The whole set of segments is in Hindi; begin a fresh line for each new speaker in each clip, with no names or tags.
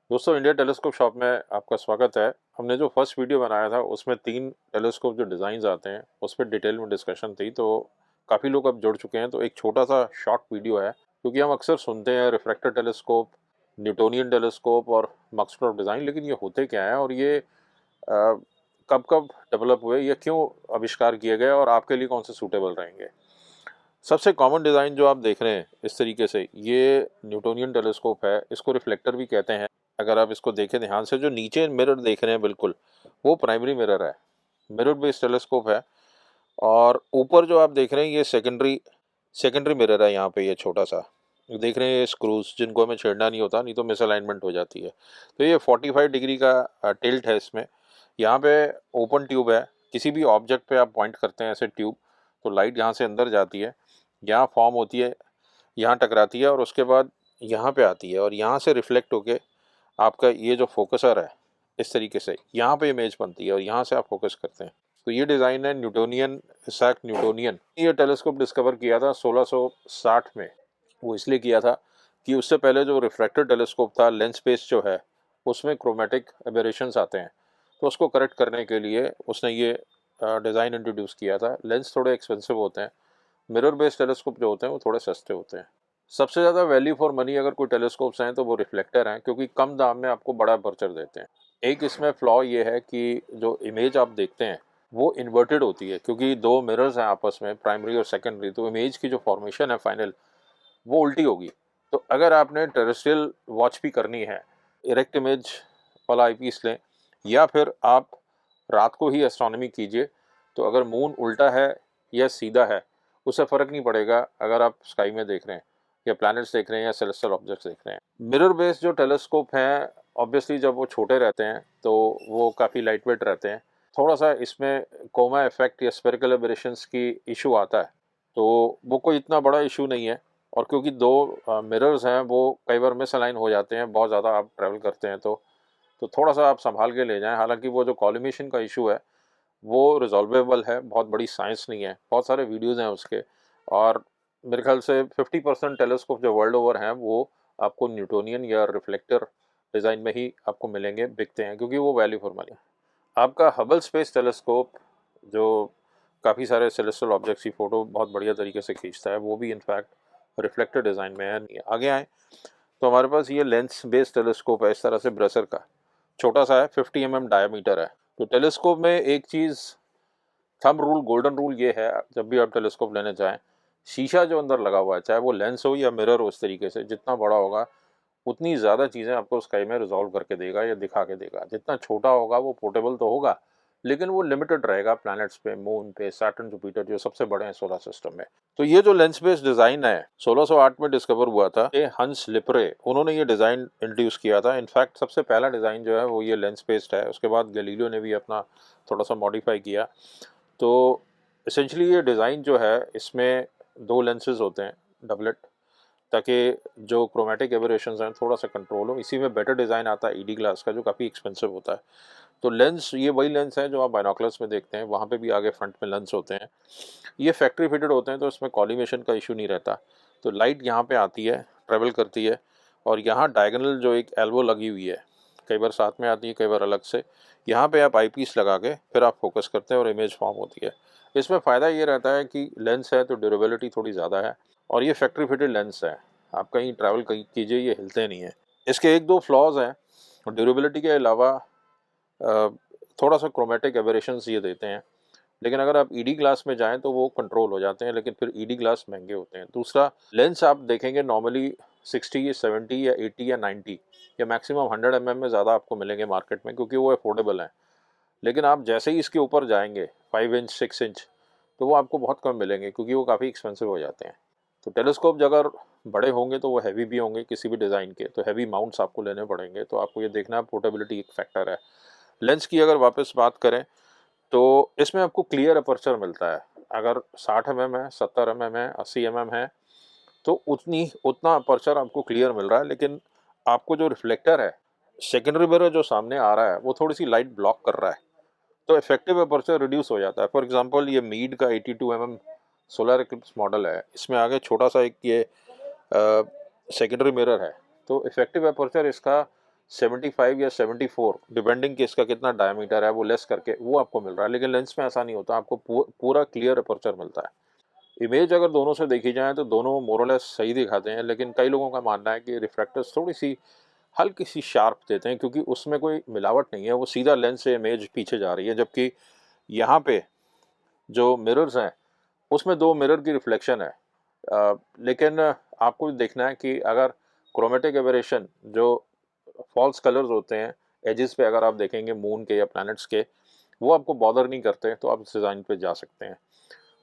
दोस्तों, इंडिया टेलीस्कोप शॉप में आपका स्वागत है। हमने जो फर्स्ट वीडियो बनाया था उसमें 3 टेलीस्कोप जो डिज़ाइन्स आते हैं उस पे डिटेल में डिस्कशन थी, तो काफ़ी लोग अब जुड़ चुके हैं। तो एक छोटा-सा शॉर्ट वीडियो है, क्योंकि हम अक्सर सुनते हैं रिफ्रैक्टर टेलीस्कोप, न्यूटोनियन टेलीस्कोप और मक्सवेल डिज़ाइन, लेकिन ये होते क्या हैं और ये कब-कब डेवलप हुए, ये क्यों आविष्कार किए गए और आपके लिए कौन से सूटेबल रहेंगे? सबसे कॉमन डिज़ाइन जो आप देख रहे हैं इस तरीके से, ये न्यूटोनियन टेलीस्कोप है। इसको रिफ्लेक्टर भी कहते हैं। अगर आप इसको देखें ध्यान से, जो नीचे मिरर देख रहे हैं बिल्कुल, वो प्राइमरी मिरर है, मिरर बेस्ड टेलीस्कोप है। और ऊपर जो आप देख रहे हैं ये सेकेंडरी सेकेंडरी मिरर है। यहाँ पे ये छोटा सा देख रहे हैं, ये स्क्रूज जिनको हमें छेड़ना नहीं होता, नहीं तो मिसअलाइनमेंट हो जाती है। तो ये 45 डिग्री का टिल्ट है इसमें। यहाँ पे ओपन ट्यूब है। किसी भी ऑब्जेक्ट पे आप पॉइंट करते हैं ऐसे ट्यूब, तो लाइट यहाँ से अंदर जाती है, यहाँ फॉर्म होती है, यहाँ टकराती है और उसके बाद यहाँ पे आती है और यहाँ से रिफ्लेक्ट होके आपका ये जो फोकसर है, इस तरीके से यहाँ पे इमेज बनती है और यहाँ से आप फोकस करते हैं। तो ये डिज़ाइन है न्यूटोनियन, इसैक न्यूटोनियन। ये टेलीस्कोप डिस्कवर किया था 1660 में। वो इसलिए किया था कि उससे पहले जो रिफ्रैक्टर टेलीस्कोप था, लेंस बेस्ड जो है, उसमें क्रोमेटिक एबेरेशंस आते हैं। तो उसको करेक्ट करने के लिए उसने ये डिज़ाइन इंट्रोड्यूस किया था। लेंस थोड़े एक्सपेंसिव होते हैं, मिरर बेस्ड टेलीस्कोप जो होते हैं वो थोड़े सस्ते होते हैं। सबसे ज़्यादा वैल्यू फॉर मनी अगर कोई टेलीस्कोप्स हैं तो वो रिफ्लेक्टर हैं, क्योंकि कम दाम में आपको बड़ा अपर्चर देते हैं। एक इसमें फ्लॉ ये है कि जो इमेज आप देखते हैं वो इन्वर्टेड होती है, क्योंकि दो मिरर्स हैं आपस में, प्राइमरी और सेकेंडरी, तो इमेज की जो फॉर्मेशन है फाइनल, वो उल्टी होगी। तो अगर आपने टेरेस्ट्रियल वॉच भी करनी है, इरेक्ट इमेज वाला आईपीस लें, या फिर आप रात को ही एस्ट्रोनॉमी कीजिए, तो अगर मून उल्टा है या सीधा है उससे फ़र्क नहीं पड़ेगा अगर आप स्काई में देख रहे हैं या प्लैनेट्स देख रहे हैं या सेलेस्टियल ऑब्जेक्ट्स देख रहे हैं। मिरर बेस्ड जो टेलीस्कोप हैं, ऑब्वियसली जब वो छोटे रहते हैं तो वो काफ़ी लाइट वेट रहते हैं। थोड़ा सा इसमें कोमा इफेक्ट या स्फेरिकल एबरेशंस की इशू आता है, तो वो कोई इतना बड़ा इशू नहीं है। और क्योंकि दो मिरर्स हैं वो कई बार मिसअलाइन हो जाते हैं, बहुत ज़्यादा आप ट्रैवल करते हैं तो थोड़ा सा आप संभाल के ले जाएं। हालांकि वो जो कॉलिमेशन का इशू है वो रिजॉल्वेबल है, बहुत बड़ी साइंस नहीं है, बहुत सारे वीडियोज़ हैं उसके। और मेरे ख्याल से 50% टेलीस्कोप जो वर्ल्ड ओवर हैं वो आपको न्यूटोनियन या रिफ्लेक्टर डिज़ाइन में ही आपको मिलेंगे, बिकते हैं, क्योंकि वो वैल्यू फॉर मनी है। आपका हबल स्पेस टेलीस्कोप जो काफ़ी सारे सेलेस्टियल ऑब्जेक्ट्स की फ़ोटो बहुत बढ़िया तरीके से खींचता है, वो भी इनफैक्ट रिफ्लेक्टर डिज़ाइन में है। आगे आए तो हमारे पास ये लेंस बेस्ड टेलीस्कोप है, इस तरह से ब्रेसर का, छोटा सा है, 50 mm डायमीटर है। तो टेलीस्कोप में एक चीज़, थंब रूल, गोल्डन रूल ये है, जब भी आप टेलीस्कोप लेने जाएं, शीशा जो अंदर लगा हुआ है, चाहे वो लेंस हो या मिरर हो, उस तरीके से जितना बड़ा होगा उतनी ज़्यादा चीज़ें आपको स्काई में रिजॉल्व करके देगा या दिखा के देगा। जितना छोटा होगा वो पोर्टेबल तो होगा, लेकिन वो लिमिटेड रहेगा प्लैनेट्स पे, मून पे, सैटर्न, जुपिटर जो सबसे बड़े हैं सोलर सिस्टम में। तो ये जो लेंस बेस्ड डिज़ाइन है 1608 में डिस्कवर हुआ था, ये हंस लिपरे, उन्होंने ये डिज़ाइन इंट्रोड्यूस किया था। इनफैक्ट सबसे पहला डिज़ाइन जो है वो ये लेंस बेस्ड है। उसके बाद गैलीलियो ने भी अपना थोड़ा सा मॉडिफाई किया। तो एसेंशली ये डिज़ाइन जो है, इसमें दो लेंसेज होते हैं, डबलेट, ताकि जो क्रोमेटिक एबरेशंस हैं थोड़ा सा कंट्रोल हो। इसी में बेटर डिज़ाइन आता है ईडी ग्लास का, जो काफ़ी एक्सपेंसिव होता है। तो लेंस ये वही लेंस है जो आप बाइनोकुलर्स में देखते हैं, वहाँ पे भी आगे फ्रंट में लेंस होते हैं। ये फैक्ट्री फिटेड होते हैं, तो इसमें कॉलिमेशन का इशू नहीं रहता। तो लाइट यहाँ पे आती है, ट्रेवल करती है, और यहाँ डायगोनल जो एक एल्बो लगी हुई है, कई बार साथ में आती है, कई बार अलग से, यहाँ पे आप आईपीस लगा के फिर आप फोकस करते हैं और इमेज फॉर्म होती है। इसमें फ़ायदा ये रहता है कि लेंस है तो ड्यूरेबिलिटी थोड़ी ज़्यादा है, और ये फैक्ट्री फिटेड लेंस है, आप कहीं ट्रैवल कहीं कीजिए ये हिलते नहीं हैं। इसके एक दो फ्लॉज हैं, ड्यूरेबिलिटी के अलावा अ, थोड़ा सा क्रोमेटिक एबरेशंस ये देते हैं, लेकिन अगर आप ईडी ग्लास में जाएं तो वो कंट्रोल हो जाते हैं, लेकिन फिर ईडी ग्लास महंगे होते हैं। दूसरा, लेंस आप देखेंगे नॉर्मली 60 या 70 या 80 या 90 या मैक्सिमम 100 mm में ज़्यादा आपको मिलेंगे मार्केट में, क्योंकि वो अफोर्डेबल हैं। लेकिन आप जैसे ही इसके ऊपर जाएंगे 5 इंच 6 इंच, तो वो आपको बहुत कम मिलेंगे, क्योंकि वो काफ़ी एक्सपेंसिव हो जाते हैं। तो टेलीस्कोप अगर बड़े होंगे तो वो हैवी भी होंगे किसी भी डिज़ाइन के, तो हैवी माउंट्स आपको लेने पड़ेंगे। तो आपको ये देखना है, पोर्टेबिलिटी एक फैक्टर है। लेंस की अगर वापस बात करें तो इसमें आपको क्लियर अपर्चर मिलता है। अगर 60 mm है, 70 mm है, 80 mm है, तो उतना अपर्चर आपको क्लियर मिल रहा है। लेकिन आपको जो रिफ्लेक्टर है, सेकेंडरी मिरर जो सामने आ रहा है, वो थोड़ी सी लाइट ब्लॉक कर रहा है, तो इफेक्टिव अपर्चर रिड्यूस हो जाता है। फॉर एग्जांपल ये मीड का 82 mm सोलर इक्लिप्स मॉडल है, इसमें आगे छोटा सा एक ये सेकेंडरी मिरर है, तो इफेक्टिव अपर्चर इसका 75 या 74 डिपेंडिंग कि इसका कितना डायमीटर है वो लेस करके वो आपको मिल रहा है, लेकिन लेंस में ऐसा नहीं होता, आपको पूरा क्लियर अपर्चर मिलता है। इमेज अगर दोनों से देखी जाए तो दोनों मोर और लेस सही दिखाते हैं, लेकिन कई लोगों का मानना है कि रिफ्रैक्टर्स थोड़ी सी हल्की सी शार्प देते हैं क्योंकि उसमें कोई मिलावट नहीं है, वो सीधा लेंस से इमेज पीछे जा रही है, जबकि यहाँ पे जो मिरर्स हैं उसमें दो मिरर की रिफ्लेक्शन है। लेकिन आपको देखना है कि अगर क्रोमेटिक एबरेशन जो फॉल्स कलर्स होते हैं एजेस पे, अगर आप देखेंगे मून के या प्लैनेट्स के, वो आपको बॉदर नहीं करते तो आप इस डिज़ाइन पे जा सकते हैं।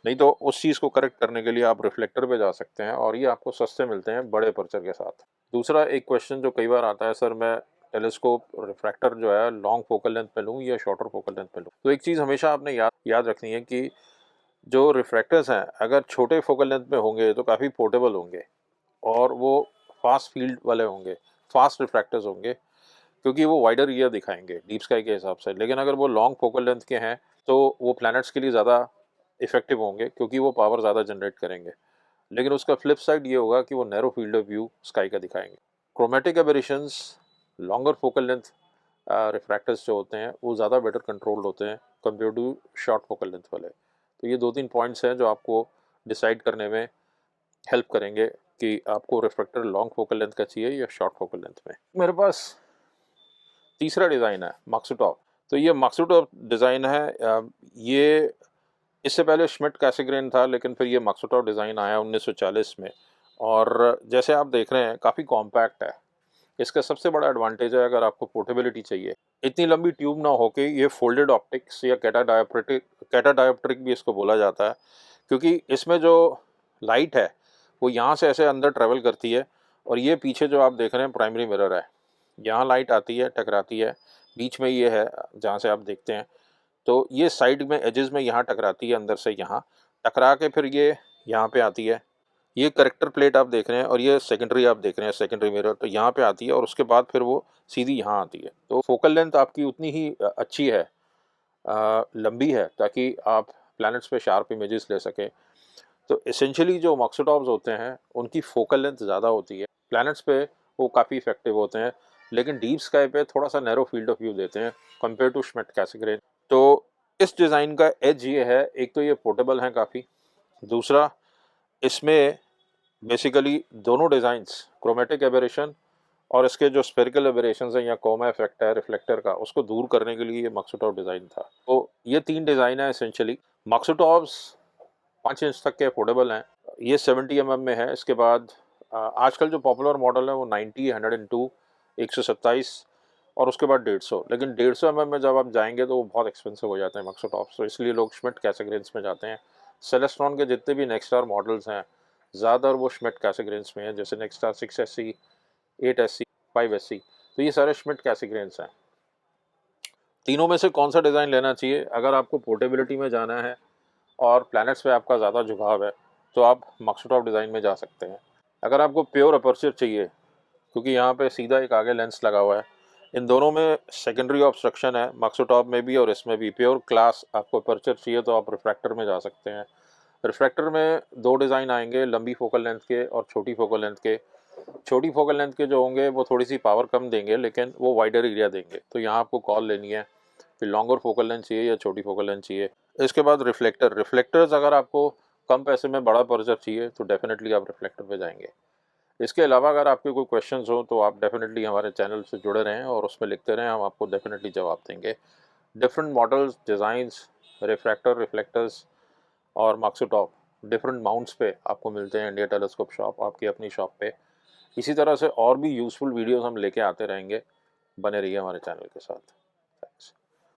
नहीं तो उस चीज़ को करेक्ट करने के लिए आप रिफ्लेक्टर पे जा सकते हैं और ये आपको सस्ते मिलते हैं बड़े अपर्चर के साथ। दूसरा एक क्वेश्चन जो कई बार आता है, सर मैं टेलीस्कोप रिफ्रैक्टर जो है लॉन्ग फोकल लेंथ पे लूँ या शॉर्टर फोकल लेंथ पे लूँ? तो एक चीज़ हमेशा आपने याद रखनी है कि जो रिफ्रैक्टर्स हैं अगर छोटे फोकल लेंथ में होंगे तो काफ़ी पोर्टेबल होंगे और वो फास्ट फील्ड वाले होंगे, फास्ट रिफ्रैक्टर्स होंगे क्योंकि वो वाइडर एरिया दिखाएंगे डीप स्काई के हिसाब से। लेकिन अगर वो लॉन्ग फोकल लेंथ के हैं तो वो प्लैनेट्स के लिए ज़्यादा इफेक्टिव होंगे क्योंकि वो पावर ज़्यादा जनरेट करेंगे। लेकिन उसका फ्लिप साइड ये होगा कि वो narrow field of view sky का दिखाएंगे। Chromatic aberrations longer focal length refractors जो होते हैं वो ज़्यादा बेटर कंट्रोल्ड होते हैं compare to short focal length वाले। तो ये 2-3 पॉइंट्स हैं जो आपको डिसाइड करने में हेल्प करेंगे कि आपको रिफ्रैक्टर लॉन्ग फोकल लेंथ का चाहिए या शॉर्ट फोकल लेंथ में। मेरे पास तीसरा डिज़ाइन है माक्सोटॉप। तो ये माक्सोटॉप डिज़ाइन है, ये इससे पहले श्मिट कैसेग्रेन था, लेकिन फिर ये माक्सोटॉप डिज़ाइन आया 1940 में और जैसे आप देख रहे हैं काफ़ी कॉम्पैक्ट है। इसका सबसे बड़ा एडवांटेज है अगर आपको पोर्टेबिलिटी चाहिए, इतनी लंबी ट्यूब ना होके ये फोल्डेड ऑप्टिक्स या कैटा डायोप्ट्रिक भी इसको बोला जाता है क्योंकि इसमें जो लाइट है वो यहाँ से ऐसे अंदर ट्रेवल करती है और ये पीछे जो आप देख रहे हैं प्राइमरी मिरर है, यहाँ लाइट आती है टकराती है, बीच में ये है जहाँ से आप देखते हैं, तो ये साइड में एजेस में यहाँ टकराती है, अंदर से यहाँ टकरा के फिर ये यहाँ पे आती है। ये करेक्टर प्लेट आप देख रहे हैं और ये सेकेंडरी आप देख रहे हैं, सेकेंडरी मिरर तो यहाँ पे आती है और उसके बाद फिर वो सीधी यहाँ आती है। तो फोकल लेंथ आपकी उतनी ही अच्छी है, लंबी है ताकि आप प्लैनेट्स पे शार्प इमेजेस ले सकें। तो एसेंशियली जो माक्सोटॉप्स होते हैं उनकी फोकल लेंथ ज़्यादा होती है, प्लैनेट्स पे वो काफ़ी इफेक्टिव होते हैं, लेकिन डीप स्काई पे थोड़ा सा नैरो फील्ड ऑफ व्यू देते हैं कंपेयर टू श्मिट कैसेग्रेन। तो इस डिज़ाइन का एज ये है, एक तो ये पोर्टेबल हैं काफ़ी, दूसरा इसमें बेसिकली दोनों डिज़ाइंस क्रोमेटिक एबरेशन और इसके जो स्फेरिकल एबरेशंस हैं या कोमा इफेक्ट है रिफ्लेक्टर का उसको दूर करने के लिए ये माक्सोटॉप डिज़ाइन था। तो ये 3 डिज़ाइन है एसेंशियली। माक्सोटॉप्स 5 इंच तक के अफोर्डेबल हैं, ये 70 में है। इसके बाद आजकल जो पॉपुलर मॉडल है वो 90, 102, 127 और उसके बाद 150। लेकिन 150 में जब आप जाएंगे तो वो बहुत एक्सपेंसिव हो जाते हैं माक्सोटॉप्स, तो इसलिए लोग श्मिट कैसेग्रेन्स में जाते हैं। सेलेस्ट्रॉन के जितने भी नेक्स्टार मॉडल्स हैं ज़्यादातर वो श्मिट कैसेग्रेन्स में हैं, जैसे नेक्स्टार 6SC, 8SC, 5SC, तो ये सारे श्मिट कैसेग्रेन्स हैं। तीनों में से कौन सा डिज़ाइन लेना चाहिए? अगर आपको पोर्टेबिलिटी में जाना है और प्लैनेट्स पे आपका ज़्यादा झुकाव है तो आप माक्सोटॉप डिज़ाइन में जा सकते हैं। अगर आपको प्योर अपर्चर चाहिए क्योंकि यहाँ पे सीधा एक आगे लेंस लगा हुआ है, इन दोनों में सेकेंडरी ऑब्स्ट्रक्शन है, माक्सोटॉप में भी और इसमें भी। प्योर क्लास आपको अपर्चर चाहिए तो आप रिफ्रैक्टर में जा सकते हैं। रिफ्रैक्टर में 2 डिज़ाइन आएंगे, लंबी फोकल लेंथ के और छोटी फोकल लेंथ के। छोटी फोकल लेंथ के जो होंगे वो थोड़ी सी पावर कम देंगे लेकिन वो वाइडर एरिया देंगे, तो यहाँ आपको कॉल लेनी है कि लॉन्गर फोकल लेंथ चाहिए या छोटी फोकल लेंथ चाहिए। इसके बाद रिफ्लेक्टर्स अगर आपको कम पैसे में बड़ा अपर्चर चाहिए तो डेफिनेटली आप रिफ्लेक्टर पे जाएंगे। इसके अलावा अगर आपके कोई क्वेश्चंस हो तो आप डेफिनेटली हमारे चैनल से जुड़े रहें और उसमें लिखते रहें, हम आपको डेफिनेटली जवाब देंगे। Different models, designs, refractor, reflectors और माक्सोटॉप डिफरेंट माउंट्स पे आपको मिलते हैं इंडिया टेलीस्कोप शॉप, आपकी अपनी शॉप पे। इसी तरह से और भी यूज़फुल वीडियोस हम लेके आते रहेंगे, बने रहिए हमारे चैनल के साथ।